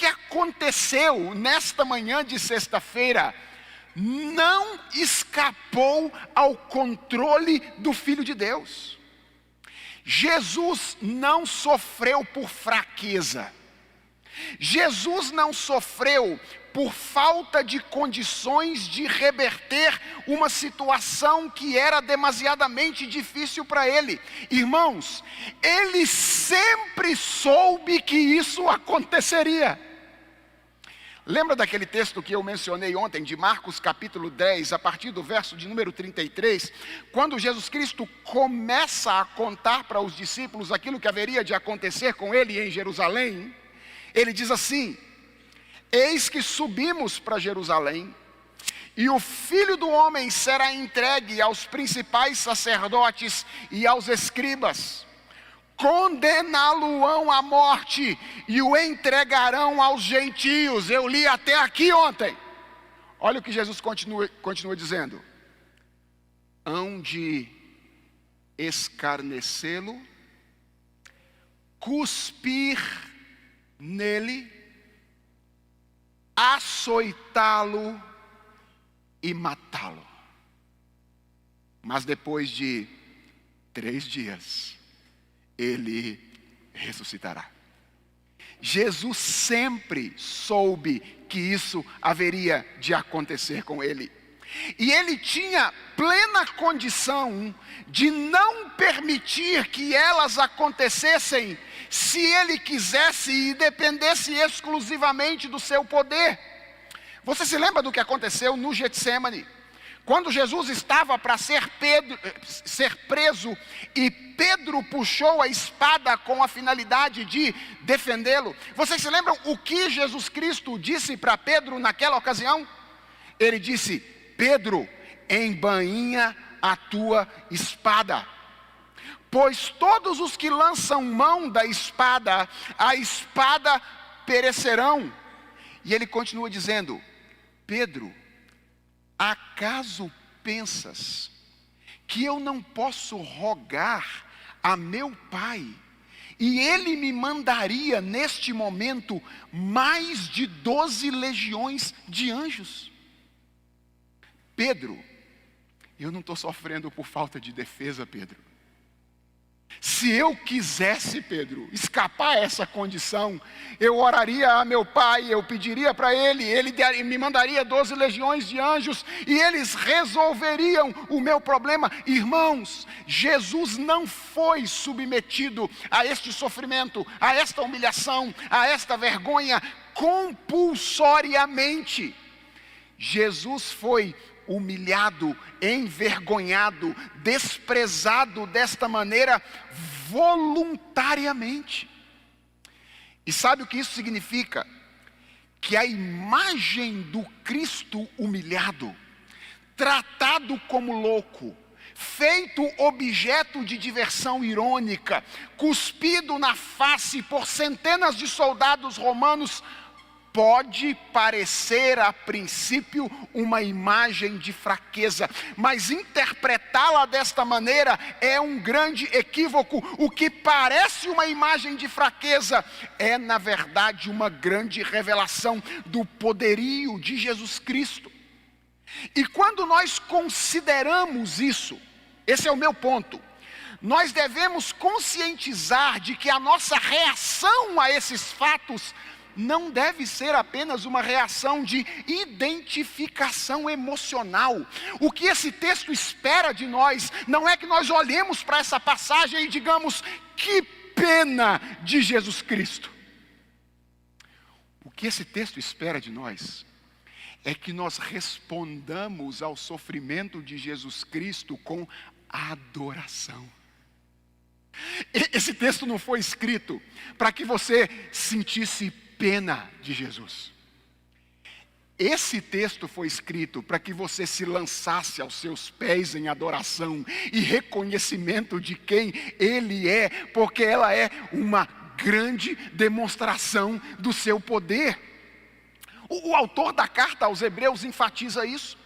que aconteceu nesta manhã de sexta-feira não escapou ao controle do Filho de Deus. Jesus não sofreu por fraqueza. Jesus não sofreu por falta de condições de reverter uma situação que era demasiadamente difícil para ele. Irmãos, ele sempre soube que isso aconteceria. Lembra daquele texto que eu mencionei ontem, de Marcos capítulo 10, a partir do verso de número 33, quando Jesus Cristo começa a contar para os discípulos aquilo que haveria de acontecer com ele em Jerusalém? Ele diz assim: eis que subimos para Jerusalém, e o Filho do Homem será entregue aos principais sacerdotes e aos escribas. Condená-lo-ão à morte e o entregarão aos gentios. Eu li até aqui ontem. Olha o que Jesus continua dizendo: hão de escarnecê-lo, cuspir nele, açoitá-lo e matá-lo. Mas depois de 3 dias, ele ressuscitará. Jesus sempre soube que isso haveria de acontecer com ele. E ele tinha plena condição de não permitir que elas acontecessem se ele quisesse e dependesse exclusivamente do seu poder. Você se lembra do que aconteceu no Getsêmani? Quando Jesus estava para ser preso e Pedro puxou a espada com a finalidade de defendê-lo. Vocês se lembram o que Jesus Cristo disse para Pedro naquela ocasião? Ele disse: Pedro, embainha a tua espada, pois todos os que lançam mão da espada, a espada perecerão. E ele continua dizendo: Pedro, acaso pensas que eu não posso rogar a meu Pai, e ele me mandaria neste momento mais de 12 legiões de anjos? Pedro, eu não estou sofrendo por falta de defesa, Pedro. Se eu quisesse, Pedro, escapar a essa condição, eu oraria a meu Pai, eu pediria para ele me mandaria 12 legiões de anjos, e eles resolveriam o meu problema. Irmãos, Jesus não foi submetido a este sofrimento, a esta humilhação, a esta vergonha compulsoriamente. Jesus foi humilhado, envergonhado, desprezado desta maneira voluntariamente. E sabe o que isso significa? Que a imagem do Cristo humilhado, tratado como louco, feito objeto de diversão irônica, cuspido na face por centenas de soldados romanos, pode parecer a princípio uma imagem de fraqueza, mas interpretá-la desta maneira é um grande equívoco. O que parece uma imagem de fraqueza é, na verdade, uma grande revelação do poderio de Jesus Cristo. E quando nós consideramos isso, esse é o meu ponto, nós devemos conscientizar de que a nossa reação a esses fatos não deve ser apenas uma reação de identificação emocional. O que esse texto espera de nós não é que nós olhemos para essa passagem e digamos: que pena de Jesus Cristo. O que esse texto espera de nós é que nós respondamos ao sofrimento de Jesus Cristo com adoração. Esse texto não foi escrito para que você sentisse pena de Jesus. Esse texto foi escrito para que você se lançasse aos seus pés em adoração e reconhecimento de quem Ele é, porque ela é uma grande demonstração do seu poder. O autor da carta aos Hebreus enfatiza isso.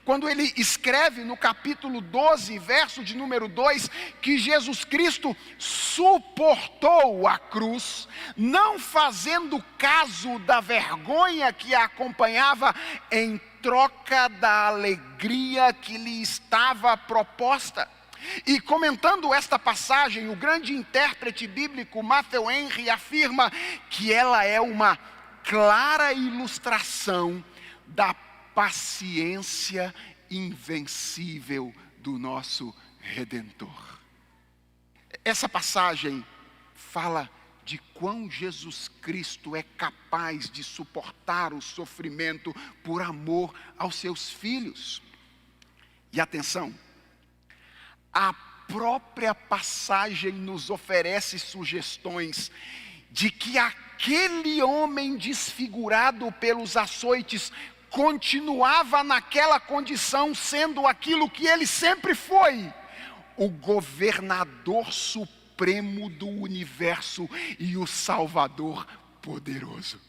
quando ele escreve no capítulo 12, verso de número 2, que Jesus Cristo suportou a cruz, não fazendo caso da vergonha que a acompanhava, em troca da alegria que lhe estava proposta. E comentando esta passagem, o grande intérprete bíblico Matthew Henry afirma que ela é uma clara ilustração da paciência invencível do nosso Redentor. Essa passagem fala de quão Jesus Cristo é capaz de suportar o sofrimento por amor aos seus filhos. E atenção, a própria passagem nos oferece sugestões de que aquele homem desfigurado pelos açoites continuava naquela condição, sendo aquilo que ele sempre foi: o governador supremo do universo e o Salvador poderoso.